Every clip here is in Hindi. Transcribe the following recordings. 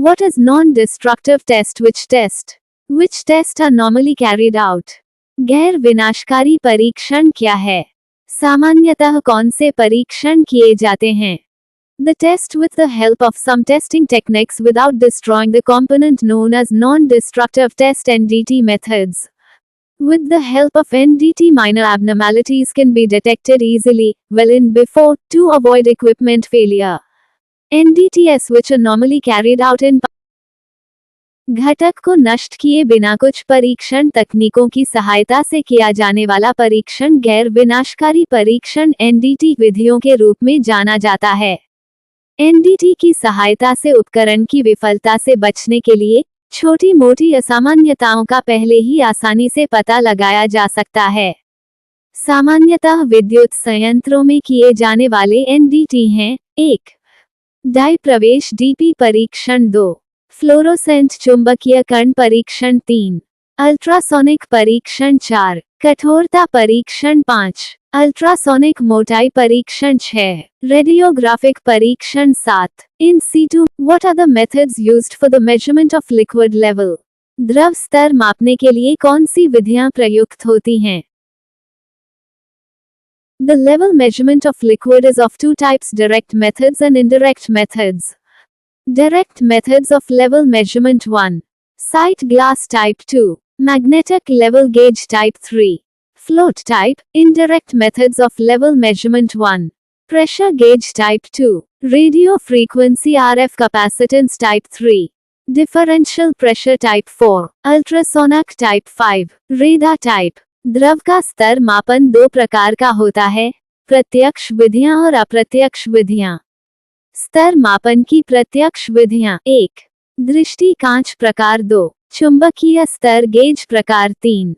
What is non-destructive test? Which tests are normally carried out? गैर विनाशकारी परीक्षण क्या है? सामान्यतः कौन से परीक्षण किए जाते हैं? The test with the help of some testing techniques without destroying the component known as non-destructive test NDT methods. With the help of NDT, minor abnormalities can be detected easily, well in before, to avoid equipment failure. NDTs which are normally carried out in घटक को नष्ट किए बिना कुछ परीक्षण तकनीकों की सहायता से किया जाने वाला परीक्षण गैर विनाशकारी परीक्षण NDT विधियों के रूप में जाना जाता है। NDT की सहायता से उपकरण की विफलता से बचने के लिए छोटी मोटी असामान्यताओं का पहले ही आसानी से पता लगाया जा सकता है। सामान्यतः विद्युत संयंत्रों में किए जाने वाले NDT हैं: 1. डाई प्रवेश DP परीक्षण, 2. फ्लोरोसेंट चुंबकीय कण परीक्षण, 3. अल्ट्रासोनिक परीक्षण, 4. कठोरता परीक्षण, 5. अल्ट्रासोनिक मोटाई परीक्षण, 6. रेडियोग्राफिक परीक्षण, 7. In situ. What are the methods used for the measurement of liquid level? द्रव स्तर मापने के लिए कौन सी विधियां प्रयुक्त होती हैं? The level measurement of liquid is of two types: direct methods and indirect methods. Direct methods of level measurement: 1. Sight glass type, 2. Magnetic level gauge type, 3. Float type. Indirect methods of level measurement: 1. Pressure gauge type, 2. Radio frequency RF capacitance type, 3. Differential pressure type, 4. Ultrasonic type, 5. Radar type. द्रव का स्तर मापन दो प्रकार का होता है: प्रत्यक्ष विधियां और अप्रत्यक्ष विधियां। स्तर मापन की प्रत्यक्ष विधियां: 1. दृष्टि कांच प्रकार, 2. चुंबकीय स्तर गेज प्रकार, 3.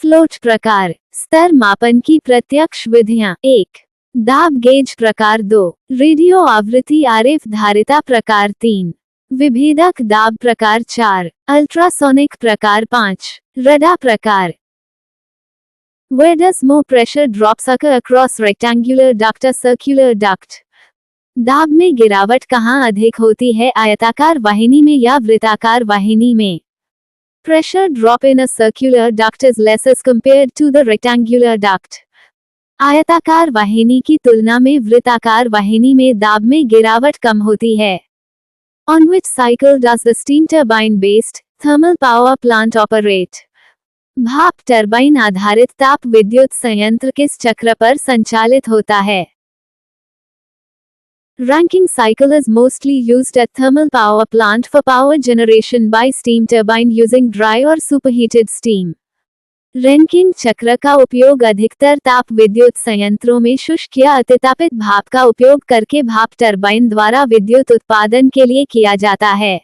फ्लोट प्रकार। स्तर मापन की प्रत्यक्ष विधियां: 1. दाब गेज प्रकार, 2. रेडियो आवृत्ति आरएफ धारिता प्रकार, 3. विभेदक दाब प्रकार, 4. अल्ट्रासोनिक प्रकार, 5. रडार प्रकार। Where does more pressure drops occur across rectangular duct or circular duct? दाब में गिरावट कहाँ अधिक होती है, आयताकार वाहिनी में या वृत्ताकार वाहिनी में? Pressure drop in a circular duct is less as compared to the rectangular duct. आयताकार वाहिनी की तुलना में वृत्ताकार वाहिनी में दाब में गिरावट कम होती है। On which cycle does the steam turbine based thermal power plant operate? भाप टरबाइन आधारित ताप विद्युत संयंत्र किस चक्र पर संचालित होता है? Rankine cycle is mostly used at thermal power plant for power generation by steam turbine using dry or superheated steam. Rankine चक्र का उपयोग अधिकतर ताप विद्युत संयंत्रों में शुष्क या अतितापित भाप का उपयोग करके भाप टरबाइन द्वारा विद्युत उत्पादन के लिए किया जाता है।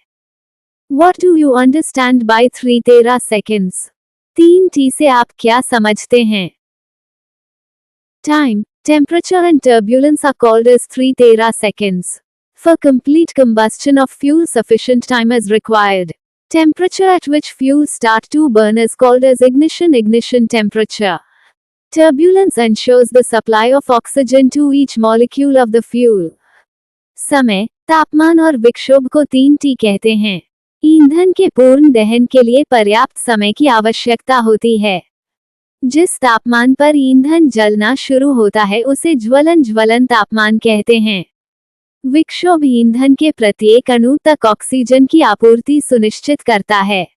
What do you understand by 3 tera seconds? 3T से आप क्या समझते हैं? Time, temperature and turbulence are called as 3 tera seconds. For complete combustion of fuel, sufficient time is required. Temperature at which fuel start to burn is called as ignition temperature. Turbulence ensures the supply of oxygen to each molecule of the fuel. समय, तापमान और विक्षोभ को 3T कहते हैं। ईंधन के पूर्ण दहन के लिए पर्याप्त समय की आवश्यकता होती है। जिस तापमान पर ईंधन जलना शुरू होता है उसे ज्वलन तापमान कहते हैं। विक्षोभ ईंधन के प्रत्येक अणु तक ऑक्सीजन की आपूर्ति सुनिश्चित करता है।